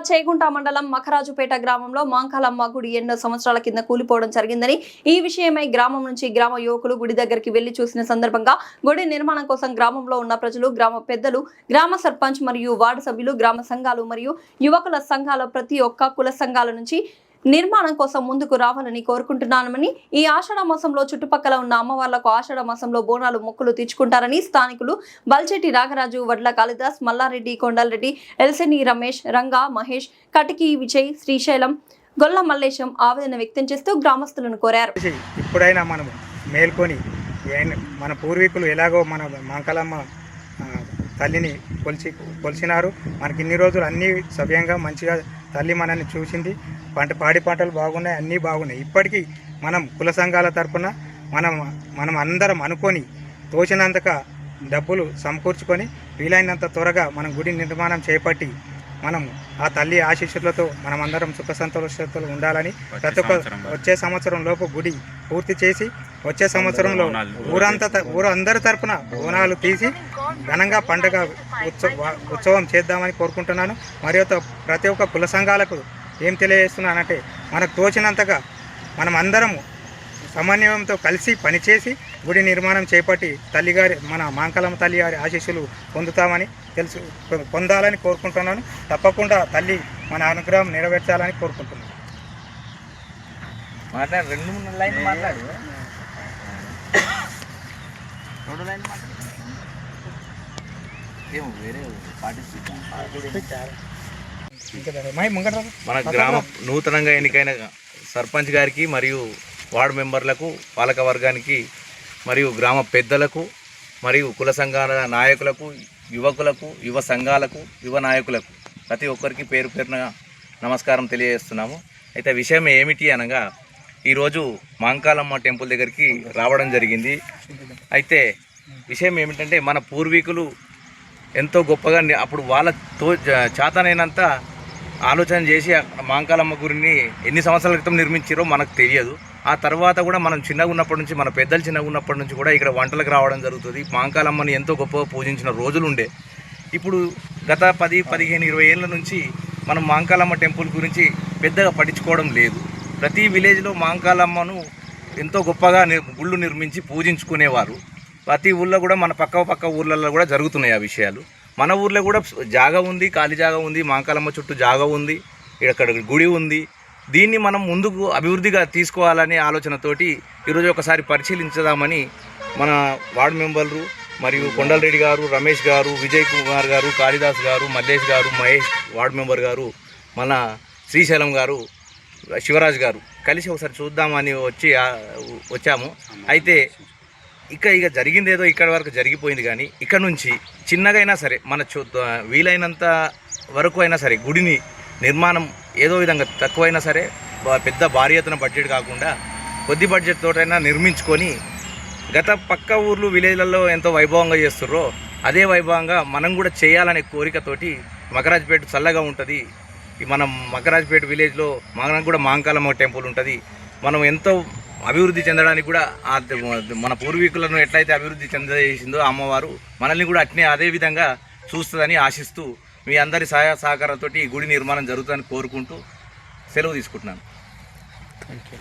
చేగుంట మండలం మఖరాజుపేట గ్రామంలో మాంకాలమ్మ గుడి ఎన్నో సంవత్సరాల కింద కూలిపోవడం జరిగిందని ఈ విషయమై గ్రామం నుంచి గ్రామ యువకులు గుడి దగ్గరికి వెళ్లి చూసిన సందర్భంగా గుడి నిర్మాణం కోసం గ్రామంలో ఉన్న ప్రజలు, గ్రామ పెద్దలు, గ్రామ సర్పంచ్ మరియు వార్డు సభ్యులు, గ్రామ సంఘాలు మరియు యువకుల సంఘాల ప్రతి ఒక్క కుల సంఘాల నుంచి నిర్మాణం కోసం ముందుకు రావాలని కోరుకుంటున్నామని, ఈ ఆషాఢ మాసంలో చుట్టుపక్కల ఉన్న అమ్మవార్లకు ఆషాఢ మాసంలో బోనాలు మొక్కులు తీర్చుకుంటారని స్థానికులు బల్చెట్టి రాగరాజు, వడ్ల కాళిదాస్, మల్లారెడ్డి, కొండలరెడ్డి, ఎల్సెని రమేష్, రంగా, మహేష్, కటికి విజయ్, శ్రీశైలం, గొల్ల మల్లేశం ఆవేదన వ్యక్తం చేస్తూ గ్రామస్తులను కోరారు. ఇప్పుడైనా మనం మేల్కొని మన పూర్వీకులు ఎలాగో మన మాంకాలమ్మ తల్లిని కొలిచినారు. మనకి ఇన్ని రోజులు అన్నీ సవ్యంగా మంచిగా తల్లి మనల్ని చూసింది. పాడి పంటలు బాగున్నాయి, అన్నీ బాగున్నాయి. ఇప్పటికీ మనం కుల సంఘాల తరఫున మనం అందరం అనుకొని తోచినంతగా డబ్బులు సమకూర్చుకొని వీలైనంత త్వరగా మనం గుడి నిర్మాణం చేపట్టి మనం ఆ తల్లి ఆశీస్సులతో మనం అందరం సుఖ సంతోషాలతో ఉండాలని ప్రతి ఒక్క వచ్చే సంవత్సరం లోపు గుడి పూర్తి చేసి వచ్చే సంవత్సరంలో ఊరందరి తరపున బోనాలు తీసి ఘనంగా పండుగ ఉత్సవం చేద్దామని కోరుకుంటున్నాను. మరియు ప్రతి ఒక్క కుల సంఘాలకు ఏం తెలియజేస్తున్నానంటే మనకు తోచినంతగా మనం అందరము సమన్వయంతో కలిసి పనిచేసి గుడి నిర్మాణం చేపట్టి తల్లిగారి మన మాంకాలమ్మ తల్లి గారి ఆశీస్సులు పొందాలని కోరుకుంటున్నాను. తప్పకుండా తల్లి మన అనుగ్రహం నెరవేర్చాలని కోరుకుంటున్నాను. మన గ్రామ నూతనంగా ఎన్నికైన సర్పంచ్ గారికి మరియు వార్డు మెంబర్లకు, పాలక వర్గానికి మరియు గ్రామ పెద్దలకు మరియు కుల సంఘాల నాయకులకు, యువకులకు, యువ సంఘాలకు, యువ నాయకులకు ప్రతి ఒక్కరికి పేరు పేరున నమస్కారం తెలియజేస్తున్నాము. అయితే విషయం ఏమిటి అనగా ఈరోజు మాంకాలమ్మ టెంపుల్ దగ్గరికి రావడం జరిగింది. అయితే విషయం ఏమిటంటే మన పూర్వీకులు ఎంతో గొప్పగా అప్పుడు వాళ్ళ చేతనైనంత ఆలోచన చేసి మాంకాలమ్మ గుడిని ఎన్ని సంవత్సరాల క్రితం నిర్మించారో మనకు తెలియదు. ఆ తర్వాత కూడా మనం చిన్నగా ఉన్నప్పటి నుంచి, మన పెద్దలు చిన్నగా ఉన్నప్పటి నుంచి కూడా ఇక్కడ వంటలకు రావడం జరుగుతుంది. మాంకాలమ్మని ఎంతో గొప్పగా పూజించిన రోజులు ఉండే. ఇప్పుడు గత 10, 15, 20 ఏళ్ళ నుంచి మనం మాంకాలమ్మ టెంపుల్ గురించి పెద్దగా పట్టించుకోవడం లేదు. ప్రతి విలేజ్లో మాంకాలమ్మను ఎంతో గొప్పగా గుళ్ళు నిర్మించి పూజించుకునేవారు. ప్రతి ఊళ్ళో కూడా మన పక్క ఊర్లలో కూడా జరుగుతున్నాయి ఆ విషయాలు. మన ఊర్లో కూడా జాగా ఉంది, ఖాళీ జాగా ఉంది, మాంకాలమ్మ చుట్టూ జాగా ఉంది, ఇక్కడ గుడి ఉంది. దీన్ని మనం ముందుకు అభివృద్ధిగా తీసుకోవాలనే ఆలోచనతోటి ఈరోజు ఒకసారి పరిశీలించదామని మన వార్డు మెంబర్లు మరియు కొండలరెడ్డి గారు, రమేష్ గారు, విజయ్ కుమార్ గారు, కాళిదాస్ గారు, మల్లేష్ గారు, మహేష్ వార్డు మెంబర్ గారు, మన శ్రీశైలం గారు, శివరాజ్ గారు కలిసి ఒకసారి చూద్దామని వచ్చాము. అయితే ఇక జరిగింది ఏదో ఇక్కడ వరకు జరిగిపోయింది. కానీ ఇక్కడ నుంచి చిన్నగా అయినా సరే మన వీలైనంత వరకు అయినా సరే గుడిని నిర్మాణం ఏదో విధంగా తక్కువైనా సరే పెద్ద భారీ ఎత్తున బడ్జెట్ కాకుండా కొద్ది బడ్జెట్ తోటైనా నిర్మించుకొని గత పక్క ఊర్లు విలేజ్లలో ఎంతో వైభవంగా చేస్తుర్రో అదే వైభవంగా మనం కూడా చేయాలనే కోరికతోటి మఖరాజుపేట చల్లగా ఉంటుంది. మనం మఖరాజుపేట విలేజ్లో మనకు కూడా మాంకాలమ్మ టెంపుల్ ఉంటుంది. మనం ఎంతో అభివృద్ధి చెందడానికి కూడా మన పూర్వీకులను ఎట్లయితే అభివృద్ధి చెందజేసిందో అమ్మవారు మనల్ని కూడా అదే విధంగా చూస్తుందని ఆశిస్తూ మీ అందరి సహాయ సహకారంతో ఈ గుడి నిర్మాణం జరుగుతుందని కోరుకుంటూ సెలవు తీసుకుంటున్నాను. Thank you.